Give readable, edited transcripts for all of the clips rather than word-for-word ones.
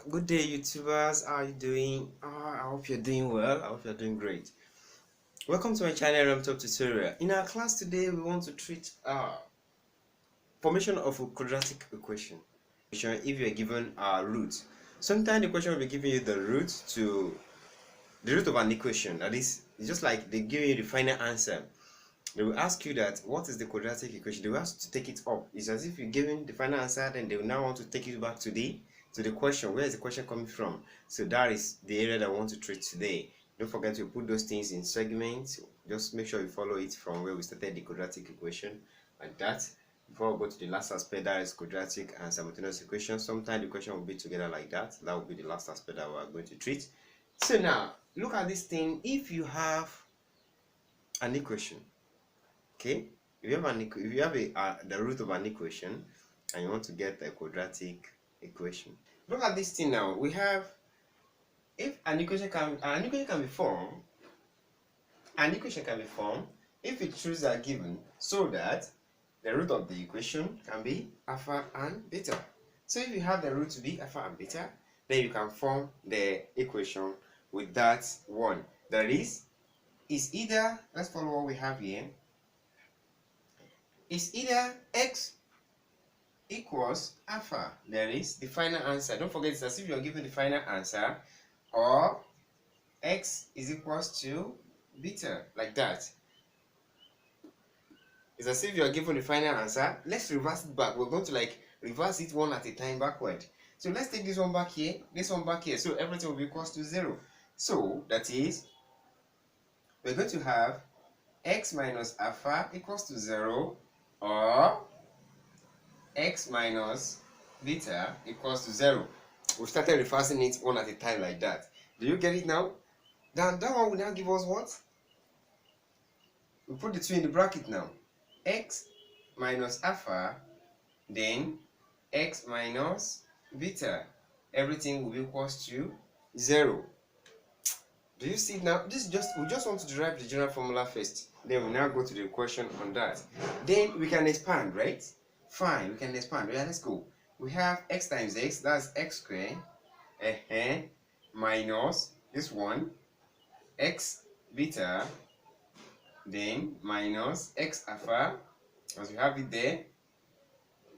Good day, YouTubers. How are you doing? I hope you're doing well. I hope you're doing great. Welcome to my channel, RemTop tutorial. In our class today, we want to treat formation of a quadratic equation. If you are given a root, sometimes the question will be giving you the root of an equation. That is, it's just like they give you the final answer. They will ask you that what is the quadratic equation. They will ask you to take it up. It's as if you're giving the final answer, then they will now want to take you back to the question. Where is the question coming from? So that is the area that I want to treat today. Don't forget to put those things in segments. Just make sure you follow it from where we started the quadratic equation, like that. Before we go to the last aspect, that is quadratic and simultaneous equation. Sometimes the question will be together like that. That will be the last aspect that we are going to treat. So now look at this thing. If you have an equation, okay, if you have the root of an equation and you want to get a quadratic equation, look at this thing now. We have, if an equation can be formed, if the truths are given so that the root of the equation can be alpha and beta. So if you have the root to be alpha and beta, then you can form the equation with that one. That is either, let's follow what we have here, is either x equals alpha, there is the final answer. Don't forget, it's as if you're given the final answer, or x is equals to beta, like that. It's as if you're given the final answer. Let's reverse it back. We're going to reverse it one at a time backward. So let's take this one back here, this one back here, so everything will be equals to 0. So that is, we're going to have x minus alpha equals to 0, or x minus beta equals to 0. We started reversing it one at a time like that. Do you get it now? Then that one will now give us what? We put the 2 in the bracket now. X minus alpha, then x minus beta. Everything will be equals to 0. Do you see it now? We just want to derive the general formula first. Then we now go to the equation on that. Then we can expand, right? Fine, we can expand. Yeah, let's go. We have x times x, that's x squared, minus this one, x beta, then minus x alpha, as we have it there.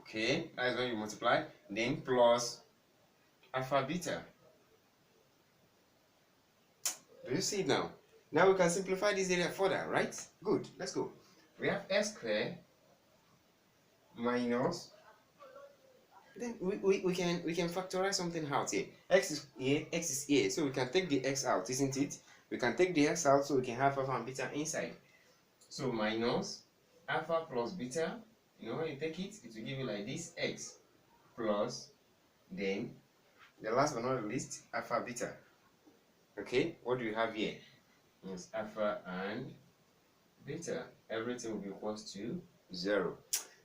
Okay, that is when you multiply, then plus alpha beta. Do you see it now? Now we can simplify this area further, right? Good, let's go. We have x squared minus, then we can factorize something out here. X is here, so we can take the x out, isn't it? We can take the x out so we can have alpha and beta inside. So minus alpha plus beta, when you take it, it will give you like this, x plus, then the last but not the least, alpha beta. Okay, what do you have here? It's alpha and beta. Everything will be equals to 0.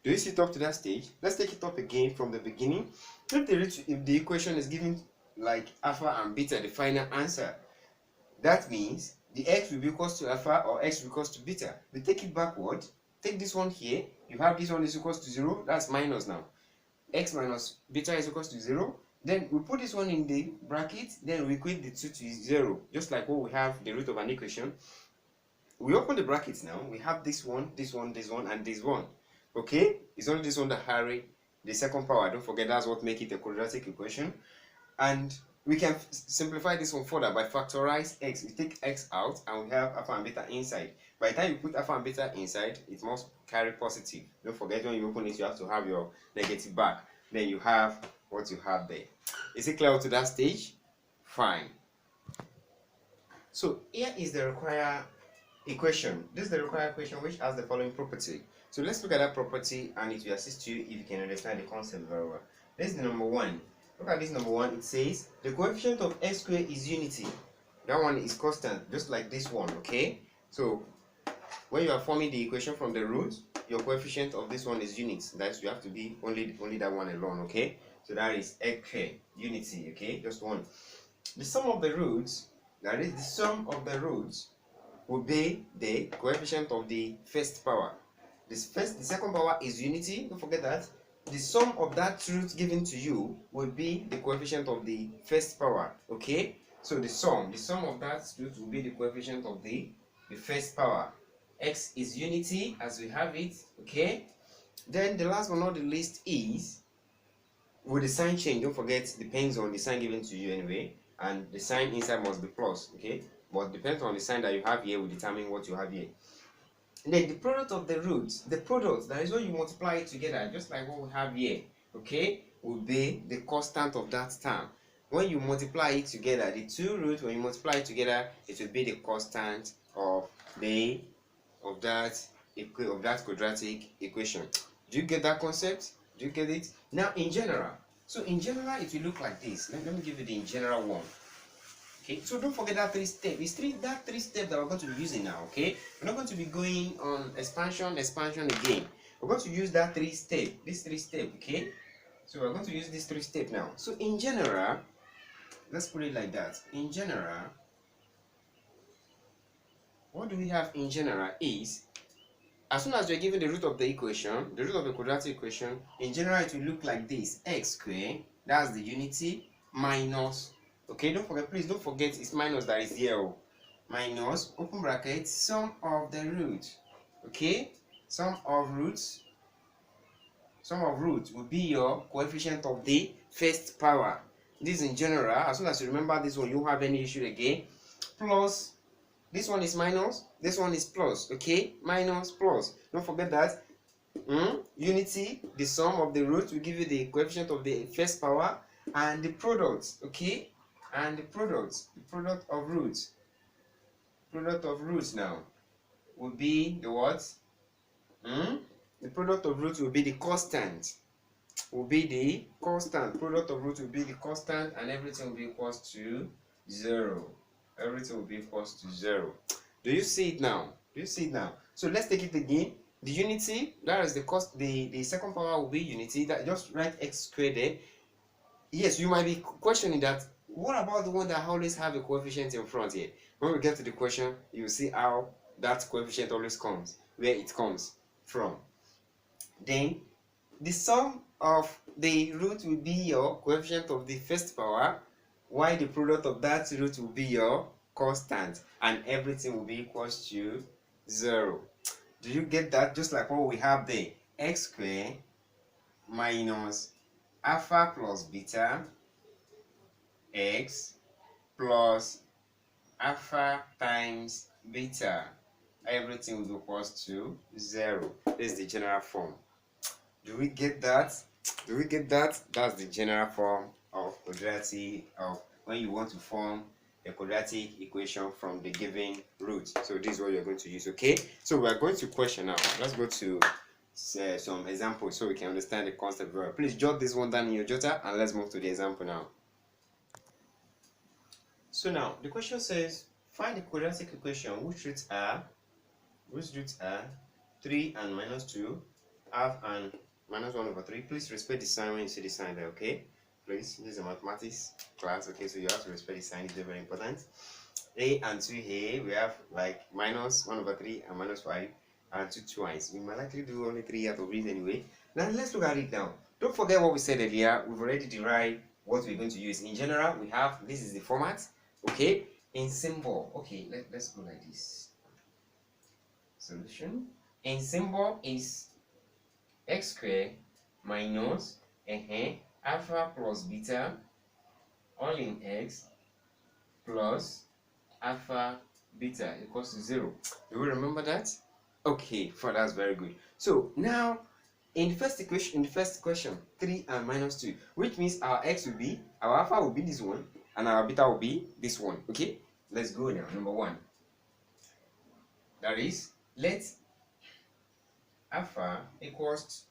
Do you see it up to that stage? Let's take it up again from the beginning. If the equation is given like alpha and beta, the final answer, that means the x will be equals to alpha or x will be equals to beta. We take it backward. Take this one here. You have this one is equals to 0. That's minus now. X minus beta is equals to 0. Then we put this one in the bracket, then we equate the 2 to 0, just like what we have the root of an equation. We open the brackets now. We have this one, this one, this one, and this one. Okay, it's only this one that carry the second power. Don't forget, that's what makes it a quadratic equation. And we can simplify this one further by factorize x. We take x out and we have alpha and beta inside. By the time you put alpha and beta inside, it must carry positive. Don't forget, when you open it, you have to have your negative back. Then you have what you have there. Is it clear to that stage? Fine. So here is the required equation. This is the required equation which has the following property. So let's look at that property and it will assist you if you can understand the concept very well. This is the number 1. Look at this number 1. It says the coefficient of x squared is unity. That one is constant, just like this one. Okay. So when you are forming the equation from the root, your coefficient of this one is units. That you have to be only that one alone. Okay. So that is x squared, unity. Okay, just one. The sum of the roots, that is the sum of the roots, will be the coefficient of the first power. The second power is unity. Don't forget that. the sum of that root given to you will be the coefficient of the first power. Okay, so the sum of that root will be the coefficient of the first power. X is unity as we have it. Okay, then the last but not the least is, with the sign change, don't forget, depends on the sign given to you anyway, and the sign inside must be plus. Okay, but depends on the sign that you have here will determine what you have here. And then the product of the roots, the product, that is when you multiply it together, just like what we have here, okay, will be the constant of that term. When you multiply it together, the two roots, when you multiply it together, it will be the constant of that quadratic equation. Do you get that concept? Do you get it? Now, in general, so in general, it will look like this. Let me give you the in general one. Okay, so don't forget that three step. It's that three step that we're going to be using now. Okay, we're not going to be going on expansion again. We're going to use that this three step. Okay, so we're going to use this three step now. So in general, let's put it like that. In general, what do we have in general is, as soon as we're given the root of the equation, the root of the quadratic equation, in general it will look like this: x squared, that's the unity, minus, okay, please don't forget it's minus that is here, minus, open bracket, sum of the root. Okay, sum of roots will be your coefficient of the first power. This in general, as soon as you remember this one, you won't have any issue again. Plus, this one is minus, this one is plus. Okay, minus, plus, don't forget that. Unity, the sum of the roots will give you the coefficient of the first power, and the product, okay, and the product of roots now will be the what? The product of roots will be the constant. Product of roots will be the constant, and everything will be equals to 0. Everything will be equals to 0. Do you see it now? So let's take it again. The unity, that is the second power will be unity. That, just write x squared there. Yes, you might be questioning that. What about the one that always have a coefficient in front here? When we get to the question, you see how that coefficient always comes, where it comes from. Then the sum of the root will be your coefficient of the first power, while the product of that root will be your constant, and everything will be equals to 0. Do you get that? Just like what we have there: x squared minus alpha plus beta x plus alpha times beta, everything will be equals to 0. This is the general form. Do we get that? That's the general form of quadratic, of when you want to form a quadratic equation from the given root. So this is what you're going to use. Okay, so we're going to question now. Let's go to some examples so we can understand the concept well. Please jot this one down in your jotter, and let's move to the example now. So now the question says, find the quadratic equation whose roots are 3 and minus 2, half and minus 1 over 3. Please respect the sign when you see the sign there. Okay, please, this is a mathematics class. Okay, so you have to respect the sign. It's very important. A and 2a, we have like minus 1 over 3 and minus 5, and 2 twice. We might likely do only 3 out of it anyway. Now let's look at it now. Don't forget what we said earlier. We've already derived what we're going to use. In general, we have, this is the format. Okay, in symbol, okay, let's go like this. Solution in symbol is x squared minus alpha plus beta all in x plus alpha beta equals to 0. Do we remember that? Okay, that's very good. So now in the first equation, 3 and minus 2, which means our alpha will be this one, and our beta will be this one. Okay, let's go now. Number 1, that is, let alpha equals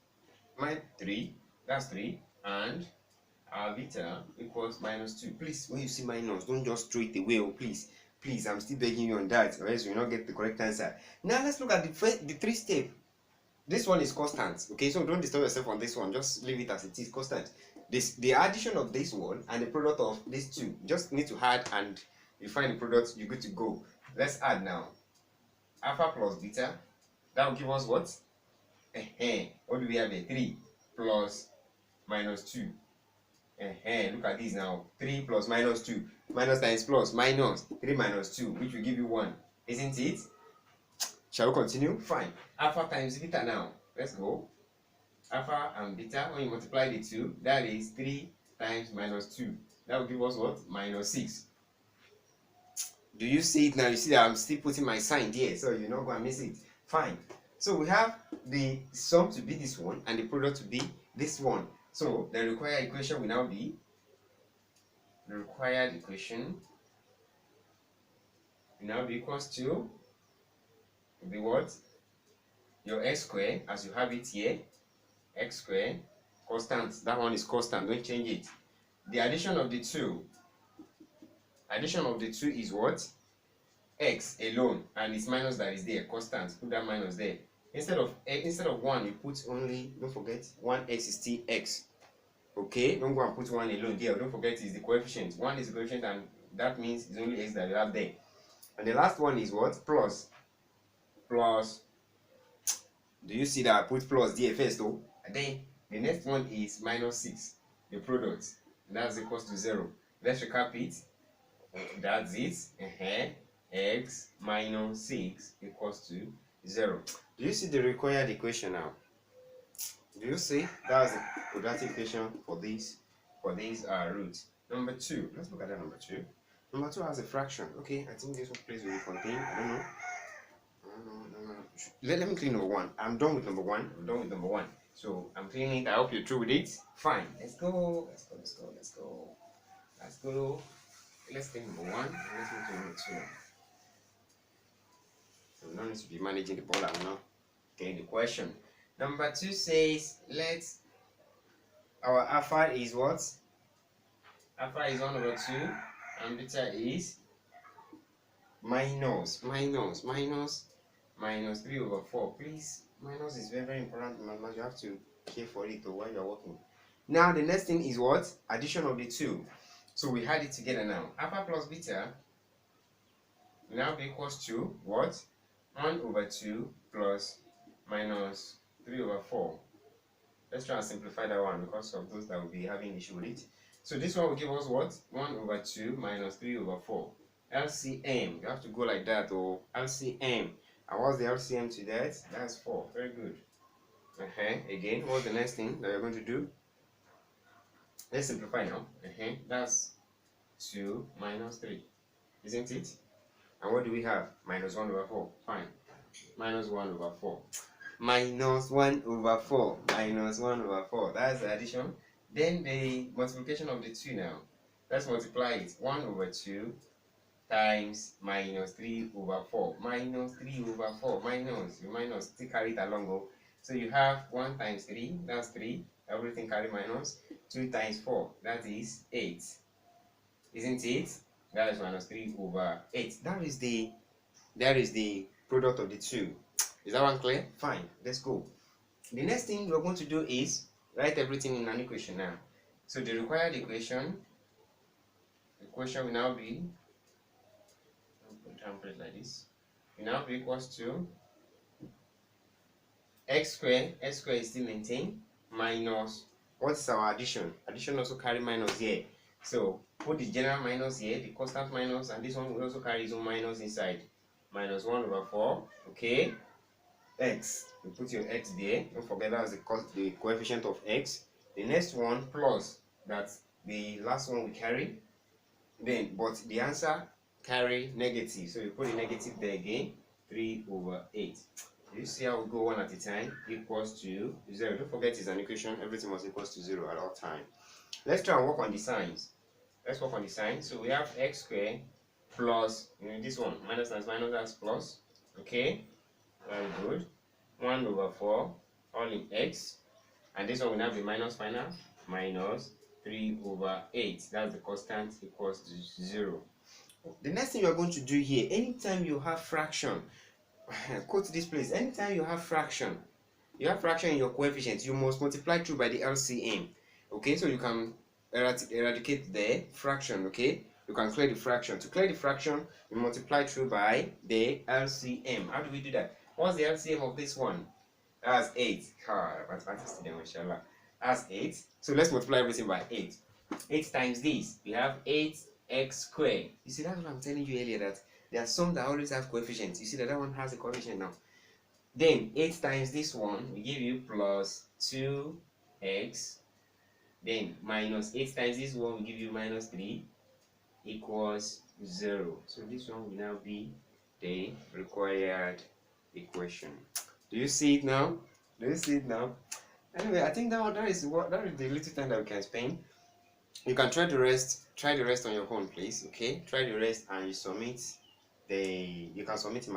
minus 3, that's 3, and our beta equals minus 2. Please, when you see minus, don't just throw it away. Oh, please, I'm still begging you on that, or else you will not get the correct answer. Now let's look at the 3 step. This one is constant. Okay, so don't disturb yourself on this one. Just leave it as it is, constant. The addition of this one and the product of these two, just need to add, and you find the product, you're good to go. Let's add now. Alpha plus beta, that will give us what? What do we have here? 3. plus minus 2. Look at this now. 3 plus minus 2. Minus times plus minus 3 minus 2, which will give you 1. Isn't it? Shall we continue? Fine. Alpha times beta now. Let's go. Alpha and beta, when you multiply the two, that is 3 times minus 2. That will give us what? Minus 6. Do you see it now? You see that I'm still putting my sign there, so you're not going to miss it. Fine. So we have the sum to be this one and the product to be this one. So the required equation will now be, equals to, will be what? Your x squared, as you have it here, x squared, constant. That one is constant, don't change it. The addition of the two is what? X alone, and it's minus that is there, constant. Put that minus there. Instead of 1, you put only, don't forget, 1x is still x. Okay, don't go and put 1 alone there. Don't forget it's the coefficient. 1 is the coefficient, and that means it's only x that you have there. And the last one is what? Plus. Do you see that I put plus there first though? And then the next one is minus 6, the product. That's equals to 0. Let's recap it. That's it. X minus 6 equals to 0. Do you see the required equation now? Do you see? That's the quadratic equation for these root. Number 2. Let's look at that number 2. Number 2 has a fraction. Okay, I think this one place will contain. I don't know. Let me clean number 1. I'm done with number 1. So I'm cleaning it. I hope you're through with it. Fine. Let's go. Let's clean number 1. Let's move to number 2. So we don't need to be managing the ball. I'm not getting the question. Number 2 says our alpha is what? Alpha is 1 over 2 and beta is minus 3 over 4. Please, minus is very, very important. You have to care for it while you're working. Now the next thing is what? Addition of the two. So we had it together now. Alpha plus beta will now be equals to what? 1 over 2 plus minus 3 over 4. Let's try and simplify that one because of those that will be having issue with it. So this one will give us what? 1 over 2 minus 3 over 4. LCM. You have to go like that, or LCM. And what's the LCM to that? That's 4. Very good. Again, what's the next thing that you're going to do? Let's simplify now. That's 2 minus 3. Isn't it? And what do we have? Minus 1 over 4. Fine. Minus 1 over 4. Minus 1 over 4. Minus 1 over 4. That's the addition. Then the multiplication of the 2 now. Let's multiply it. 1 over 2 times minus 3 over 4. Minus 3 over 4. Minus. Still carry it along. Oh. So you have 1 times 3. That's 3. Everything carry minus. 2 times 4. That is 8. Isn't it? That is minus 3 over 8. That is the product of the two. Is that one clear? Fine. Let's go. The next thing we're going to do is write everything in an equation now. So the required equation will now be, like this, will now be equals to x squared is still maintained, minus, what's our addition? Addition also carry minus here. So put the general minus here, the constant minus, and this one will also carry its own minus inside. Minus 1 over 4, okay? X, you put your x there. Don't forget that's the coefficient of x. The next one plus, that's the last one we carry. Then, but the answer carry negative, so you put the negative there again. 3 over 8. You see how we go one at a time? Equals to 0. Don't forget it's an equation. Everything must equals to 0 at all time. Let's try and work on the signs. Let's work on the signs. So we have x squared plus, this one, minus times minus, that's plus. Okay, very good. 1 over 4, all in x. And this one will now be minus final, minus 3 over 8. That's the constant, equals to 0. The next thing you're going to do here, anytime you have fraction, quote this place, anytime you have fraction in your coefficient, you must multiply through by the LCM. Okay, so you can eradicate the fraction. Okay, you can clear the fraction. To clear the fraction, you multiply through by the LCM. How do we do that? What's the LCM of this one? That's 8. Mathematics today, mashallah. as 8. So let's multiply everything by 8. 8 times this, we have 8x squared. You see, that's what I'm telling you earlier, that there are some that always have coefficients. You see that one has a coefficient now. Then 8 times this one will give you plus 2x. Then minus 8 times this one will give you minus 3 equals 0. So this one will now be the required equation. Do you see it now? Do you see it now? Anyway, I think that is the little time that we can spend. You can try the rest on your own, please. Okay, try the rest and you submit you can submit you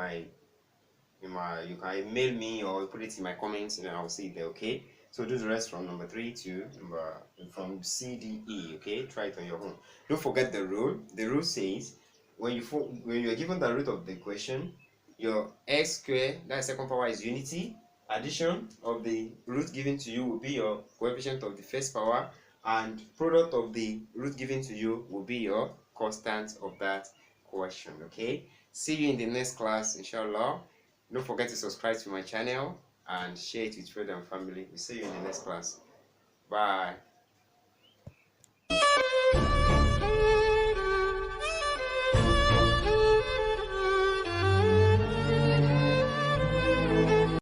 can email me or put it in my comments and I'll see it there. Okay, so do the rest from number 3 to from C, D, E. Okay, try it on your own. Don't forget the rule. The rule says when you are given the root of the equation, your x squared, that second power, is unity. Addition of the root given to you will be your coefficient of the first power, and product of the root given to you will be your constant of that question. Okay, see you in the next class, inshallah. Don't forget to subscribe to my channel and share it with friends and family. We'll see you in the next class. Bye.